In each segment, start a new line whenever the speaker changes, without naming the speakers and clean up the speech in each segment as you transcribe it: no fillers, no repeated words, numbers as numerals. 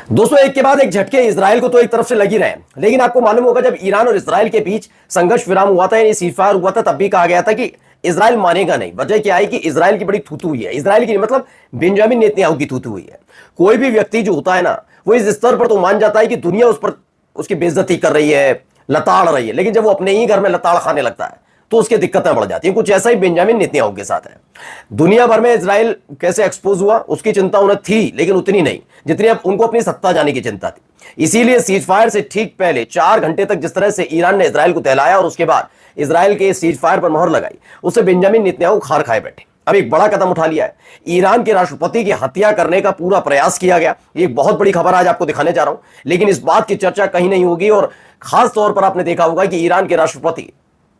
दोस्तों, एक के बाद एक झटके इजराइल को तो एक तरफ से लगी रहे, लेकिन आपको मालूम होगा जब ईरान और इजराइल के बीच संघर्ष विराम हुआ था, यानी सीजफायर हुआ था, तब भी कहा गया था कि इजराइल मानेगा नहीं। वजह क्या है कि इजराइल की बड़ी थूथू हुई है। इजराइल की मतलब बेंजामिन नेतन्याहू की थूथू हुई है। कोई भी व्यक्ति जो होता है ना, वो इस स्तर पर तो मान जाता है कि दुनिया उस पर उसकी बेइज्जती कर रही है, लताड़ रही है, लेकिन जब वो अपने ही घर में लताड़ खाने लगता है तो उसकी दिक्कतें बढ़ जाती हैं। कुछ ऐसा ही बेंजामिन नेतन्याहू के साथ है। दुनिया भर में इजराइल कैसे एक्सपोज हुआ उसकी चिंता उन्हें थी, लेकिन उतनी नहीं जितनी अब उनको अपनी सत्ता जाने की चिंता थी। इसीलिए सीज फायर से ठीक पहले 4 घंटे तक जिस तरह से ईरान ने इजराइल को दहलाया और उसके बाद इजराइल के सीज फायर पर मोहर लगाई, उससे बेंजामिन नेतन्याहू खार खाए बैठे। अब एक बड़ा कदम उठा लिया है, ईरान के राष्ट्रपति की हत्या करने का पूरा प्रयास किया गया। ये एक बहुत बड़ी खबर आज आपको दिखाने जा रहा हूं, लेकिन इस बात की चर्चा कहीं नहीं होगी। और खास तौर पर आपने देखा होगा कि ईरान के राष्ट्रपति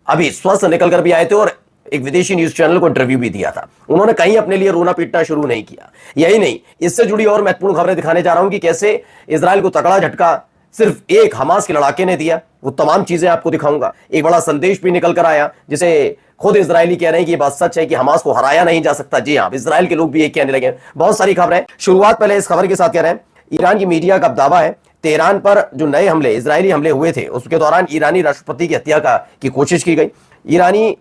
अभी स्वस्थ निकल कर भी आए थे और एक विदेशी न्यूज चैनल को इंटरव्यू भी दिया था। उन्होंने कहीं अपने लिए रोना पीटना शुरू नहीं किया। यही नहीं, इससे जुड़ी और महत्वपूर्ण खबरें दिखाने जा रहा हूं कि कैसे इजराइल को तगड़ा झटका सिर्फ एक हमास के लड़ाके ने दिया। वो तमाम चीजें आपको दिखाऊंगा। एक बड़ा संदेश भी निकल कर आया, जिसे खुद इजरायली कह रहे हैं कि ये बात सच है कि हमास को हराया नहीं जा सकता। जी हां, इजराइल के लोग भी ये कहने लगे। बहुत सारी खबरें। शुरुआत पहले इस खबर के साथ कह रहे हैं, ईरान की मीडिया का दावा है तेहरान पर जो नए हमले इजरायली हमले हुए थे उसके दौरान ईरानी राष्ट्रपति की हत्या की कोशिश की गई। ईरानी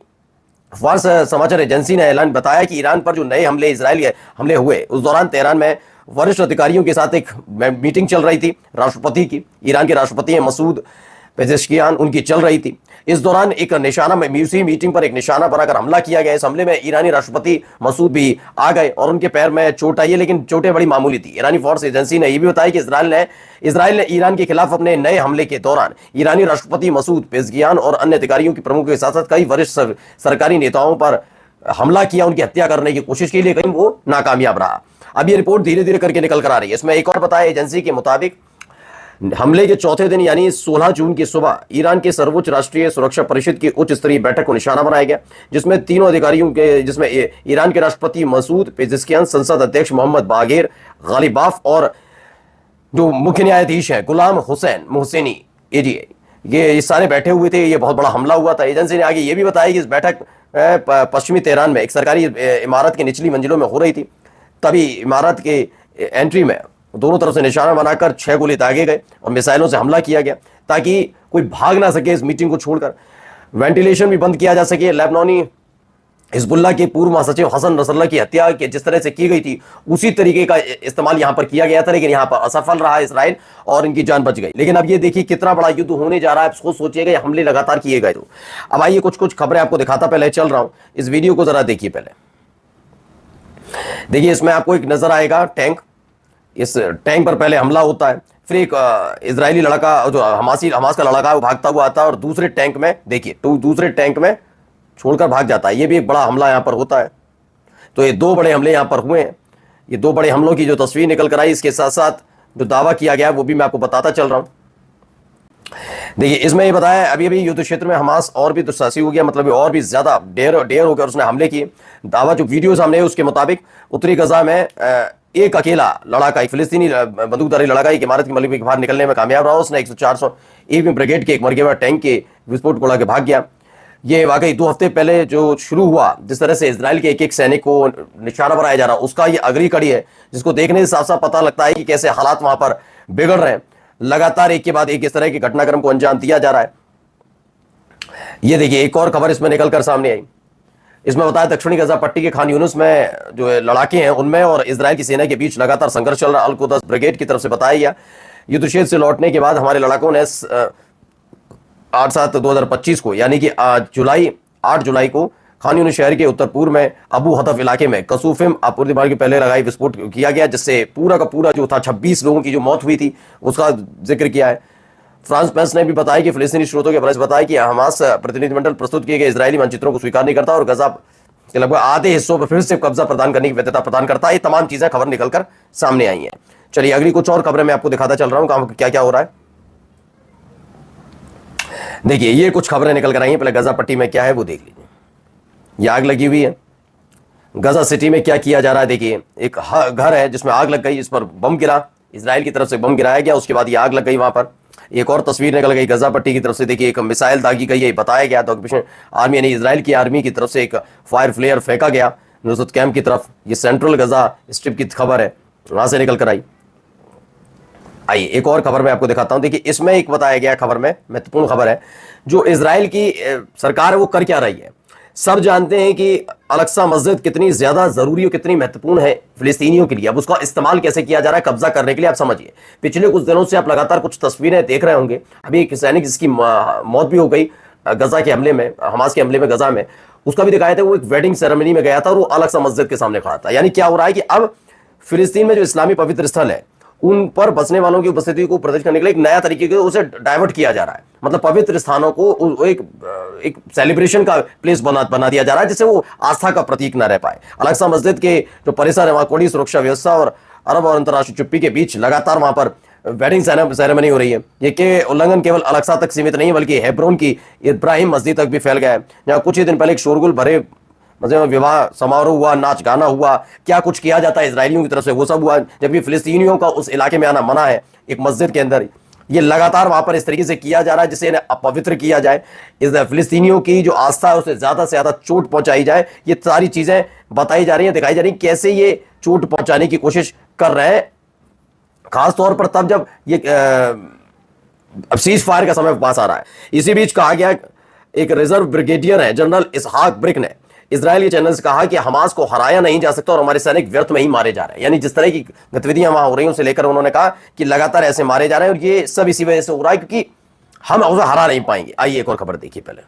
फार्स समाचार एजेंसी ने ऐलान बताया कि ईरान पर जो नए हमले इजरायली हमले हुए उस दौरान तेहरान में वरिष्ठ अधिकारियों के साथ एक मीटिंग चल रही थी राष्ट्रपति की। ईरान के राष्ट्रपति हैं मसूद पेजेश्कियान, उनकी चल रही थी। इस दौरान एक निशाना में उसी मीटिंग पर एक निशाना बनाकर हमला किया गया। इस हमले में ईरानी राष्ट्रपति मसूद भी आ गए और उनके पैर में चोट आई है, लेकिन चोटें बड़ी मामूली थी। ईरानी फोर्स एजेंसी ने यह भी बताया कि इजराइल ने ईरान के खिलाफ अपने नए हमले के दौरान ईरानी राष्ट्रपति मसूद पेजेश्कियान और अन्य अधिकारियों के प्रमुखों के साथ साथ कई वरिष्ठ सरकारी नेताओं पर हमला किया, उनकी हत्या करने की कोशिश की, लेकिन वो नाकामयाब रहा। अब ये रिपोर्ट धीरे धीरे करके निकल कर आ रही है। इसमें एक और बताया एजेंसी के मुताबिक हमले के चौथे दिन यानी 16 जून की सुबह ईरान के सर्वोच्च राष्ट्रीय सुरक्षा परिषद की उच्च स्तरीय बैठक को निशाना बनाया गया, जिसमें तीनों अधिकारियों के जिसमें ईरान के राष्ट्रपति मसूद पेजेश्कियान, संसद अध्यक्ष मोहम्मद बागेर गालिबाफ और जो मुख्य न्यायाधीश हैं गुलाम हुसैन मोहसेनी, ये सारे बैठे हुए थे। ये बहुत बड़ा हमला हुआ था। एजेंसी ने आगे ये भी बताया कि इस बैठक पश्चिमी तेहरान में एक सरकारी इमारत की निचली मंजिलों में हो रही थी। तभी इमारत के एंट्री में दोनों तरफ से निशाना बनाकर 6 गोले दागे गए और मिसाइलों से हमला किया गया ताकि कोई भाग ना सके इस मीटिंग को छोड़कर। वेंटिलेशन भी बंद किया जा सके। लेबनानी हिजबुल्लाह के पूर्व महासचिव हसन नसरल्लाह की हत्या के जिस तरह से की गई थी उसी तरीके का इस्तेमाल यहां पर किया गया था, लेकिन यहां पर असफल रहा इजराइल और इनकी जान बच गई। लेकिन अब ये देखिए कितना बड़ा युद्ध होने जा रहा है। सोच सोचिएगा, ये हमले लगातार किए गए। तो अब आइए कुछ खबरें आपको दिखाता पहले चल रहा हूं। इस वीडियो को जरा देखिए पहले। देखिए, इसमें आपको एक नजर आएगा टैंक। इस टैंक पर पहले हमला होता है, फिर एक इजरायली लड़का जो हमास का लड़का है वो भागता हुआ आता है और दूसरे टैंक में देखिए दूसरे टैंक में छोड़कर भाग जाता है। ये भी एक बड़ा हमला यहां पर होता है। तो ये 2 बड़े हमले यहां पर हुए हैं। ये 2 बड़े हमलों की जो तस्वीर निकल कर आई, इसके साथ साथ जो दावा किया गया वो भी मैं आपको बताता चल रहा हूं। देखिए, इसमें ये बताया अभी युद्ध क्षेत्र में हमास और भी दुस्साहसी हो गया, मतलब और भी ज्यादा डेर होकर उसने हमले किए। दावा जो वीडियो सामने है उसके मुताबिक उत्तरी गजा में एक अकेला लड़ाका, एक फिलिस्तीनी बंदूकधारी लड़ाका एक इमारत की मलबे के बाहर निकलने में कामयाब रहा। उसने 104 ब्रिगेड के एक मरगे टैंक के विस्फोट को उड़ा के भाग गया। ये वाकई 2 हफ्ते पहले जो शुरू हुआ, जिस तरह से इजराइल के एक सैनिक को निशाना बनाया जा रहा, उसका ये अगली कड़ी है, जिसको देखने से साफ साफ पता लगता है कि कैसे हालात वहां पर बिगड़ रहे हैं। लगातार एक के बाद एक इस तरह के घटनाक्रम को अंजाम दिया जा रहा है। ये देखिए, एक और खबर इसमें निकल कर सामने आई। इसमें बताया दक्षिणी गजा पट्टी के खान यूनुस में जो लड़ाके हैं उनमें और इजराइल की सेना के बीच लगातार संघर्ष चल रहा। अल कुद्स ब्रिगेड की तरफ से बताया गया, युद्ध क्षेत्र से लौटने के बाद हमारे लड़ाकों ने 8/7/2025 को यानी कि 8 जुलाई को खान यूनिस शहर के उत्तर पूर्व में अबू हतफ इलाके में कसूफिम आपूर्ति मार्ग के पहले लगाई विस्फोट किया गया, जिससे पूरा का पूरा जो था 26 लोगों की जो मौत हुई थी उसका जिक्र किया है। फ्रांस प्रेस ने भी बताया कि फिलिस्तीनी स्रोतों के प्रेस बताया कि हमास प्रतिनिधिमंडल प्रस्तुत किए गए इजरायली मानचित्रों को स्वीकार नहीं करता और गजा के लगभग आधे हिस्सों पर फिर से कब्जा प्रदान करने की वैधता प्रदान करता है। ये तमाम चीजें खबर निकलकर सामने आई हैं। चलिए अगली कुछ और खबरें मैं आपको दिखाता चल रहा हूं क्या क्या हो रहा है। देखिए, ये कुछ खबरें निकल कर आई हैं। पहले गजा पट्टी में क्या है वो देख लीजिए। ये आग लगी हुई है। गजा सिटी में क्या किया जा रहा है देखिए, एक घर है जिसमें आग लग गई, इस पर बम गिरा, इजराइल की तरफ से बम गिराया गया, उसके बाद ये आग लग गई। वहां पर एक और तस्वीर निकल गई गजा पट्टी की तरफ से। देखिए, एक मिसाइल दागी गई है, बताया गया तो ऑक्यूपेशन आर्मी यानी इजराइल की आर्मी की तरफ से एक फायर फ्लेयर फेंका गया नुसरत कैंप की तरफ। ये सेंट्रल गजा स्ट्रिप की खबर है, वहां से निकल कर आई। आइए एक और खबर मैं आपको दिखाता हूं। देखिए इसमें एक बताया गया खबर में, महत्वपूर्ण खबर है, जो इजराइल की सरकार है वो कर क्या रही है। सब जानते हैं कि अल-अक्सा मस्जिद कितनी ज्यादा जरूरी और कितनी महत्वपूर्ण है फिलिस्तीनियों के लिए। अब उसका इस्तेमाल कैसे किया जा रहा है कब्जा करने के लिए, आप समझिए। पिछले कुछ दिनों से आप लगातार कुछ तस्वीरें देख रहे होंगे। अभी एक सैनिक जिसकी मौत भी हो गई गजा के हमले में, हमास के हमले में गजा में, उसका भी दिखाया था। वो एक वेडिंग सेरेमनी में गया था और वो अल-अक्सा मस्जिद के सामने खड़ा था। यानी क्या हो रहा है कि अब फिलिस्तीन में जो इस्लामी पवित्र स्थल है उन पर बसने वालों की उपस्थिति को प्रदर्शित करने के लिए एक नया तरीके से उसे डाइवर्ट किया जा रहा है। मतलब पवित्र स्थानों को एक सेलिब्रेशन का प्लेस बना दिया जा रहा है, जिससे वो आस्था का प्रतीक न रह पाए। अल-अक्सा मस्जिद के जो परिसर है वहां कड़ी सुरक्षा व्यवस्था और अरब और अंतर्राष्ट्रीय चुप्पी के बीच लगातार वहां पर वेडिंग सेरेमनी हो रही है। ये के उल्लंघन केवल अल-अक्सा तक सीमित नहीं बल्कि हेब्रोन की इब्राहिम मस्जिद तक भी फैल गया है, जहां कुछ ही दिन पहले एक शोरगुल भरे मतलब विवाह समारोह हुआ, नाच गाना हुआ, क्या कुछ किया जाता है इसराइलियों की तरफ से वो सब हुआ, जबकि फिलिस्तीनियों का उस इलाके में आना मना है एक मस्जिद के अंदर। ये लगातार वहां पर इस तरीके से किया जा रहा है जिससे इन्हें अपवित्र किया जाए, इस फिलिस्तीनियों की जो आस्था है उसे ज्यादा से ज्यादा चोट पहुंचाई जाए। ये सारी चीजें बताई जा रही हैं, दिखाई जा रही हैं कैसे ये चोट पहुंचाने की कोशिश कर रहे हैं, खासतौर पर तब जब ये अब सीज फायर का समय पास आ रहा है। इसी बीच कहा गया, एक रिजर्व ब्रिगेडियर है जनरल इसहाक ब्रिक ने इजराइल के चैनल से कहा कि हमास को हराया नहीं जा सकता और हमारे सैनिक व्यर्थ में ही मारे जा रहे हैं। यानी जिस तरह की गतिविधियां वहां हो रही हैं उसे लेकर उन्होंने कहा कि लगातार ऐसे मारे जा रहे हैं और ये सब इसी वजह से हो रहा है क्योंकि हम उसे हरा नहीं पाएंगे। आइए एक और खबर देखिए पहले।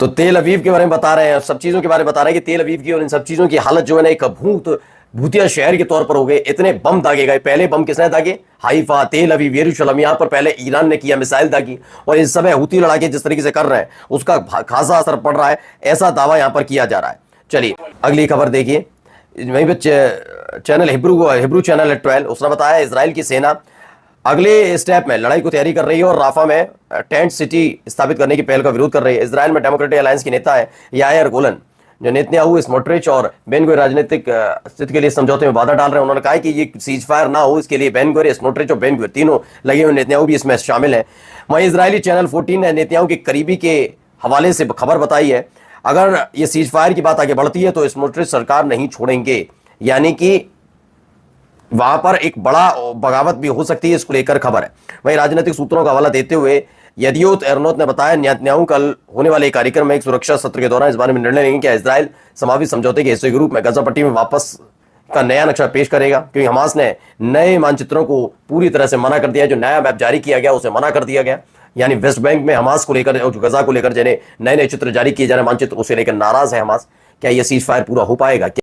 तो तेल अवीव के बारे में बता रहे हैं, सब चीजों के बारे में बता रहे हैं कि तेल अवीव की और इन सब चीजों की हालत जो है ना एक भूतिया शहर के तौर पर हो गए। इतने बम दागे गए। पहले बम किसने दागे? हाइफा, तेल अवीव, यरूशलेम, यहाँ पर पहले ईरान ने किया, मिसाइल दागी। और इस समय हूती लड़ाके जिस तरीके से कर रहे हैं उसका खासा असर पड़ रहा है, ऐसा दावा यहाँ पर किया जा रहा है। चलिए अगली खबर देखिए। वहीं पर चैनल हिब्रू चैनल है 12, उसने बताया इजराइल की सेना अगले स्टेप में लड़ाई को तैयारी कर रही है और राफा में टेंट सिटी स्थापित करने की पहल का विरोध कर रही है। इजराइल में डेमोक्रेटिक अलायंस के नेता है यायर गोलन, जो नेतन्याहू, स्मोट्रिच और बेन-गुरियन राजनीतिक स्थिति के लिए समझौते में बाधा डाल रहे हैं। उन्होंने कहा कि ये सीज फायर ना हो, इसके लिए बेन-गुरियन, स्मोट्रिच और बेन-गुरियन तीनों लगे हुए, नेतन्याहू भी इसमें शामिल हैं। वहीं इजरायली चैनल 14 ने नेतन्याहू के करीबी के हवाले से खबर बताई है, अगर ये सीज फायर की बात आगे बढ़ती है तो स्मोट्रिच सरकार नहीं छोड़ेंगे, यानी कि वहां पर एक बड़ा बगावत भी हो सकती है, इसको लेकर खबर है। वहीं राजनीतिक सूत्रों का हवाला देते हुए यदियोत एरनोत ने बताया नेतन्याहू कल होने वाले कार्यक्रम में एक सुरक्षा सत्र के दौरान इस बारे में निर्णय लेंगे कि इजराइल समावी समझौते के हिस्से के रूप में गजा पट्टी में वापस का नया नक्शा पेश करेगा, क्योंकि हमास ने नए मानचित्रों को पूरी तरह से मना कर दिया। जो नया मैप जारी किया गया उसे मना कर दिया गया, यानी वेस्ट बैंक में हमास को लेकर और गजा को लेकर जिन्हें नए नए चित्र जारी किए जा रहे मानचित्र, उसे लेकर नाराज है हमास। क्या यह सीज फायर पूरा हो पाएगा?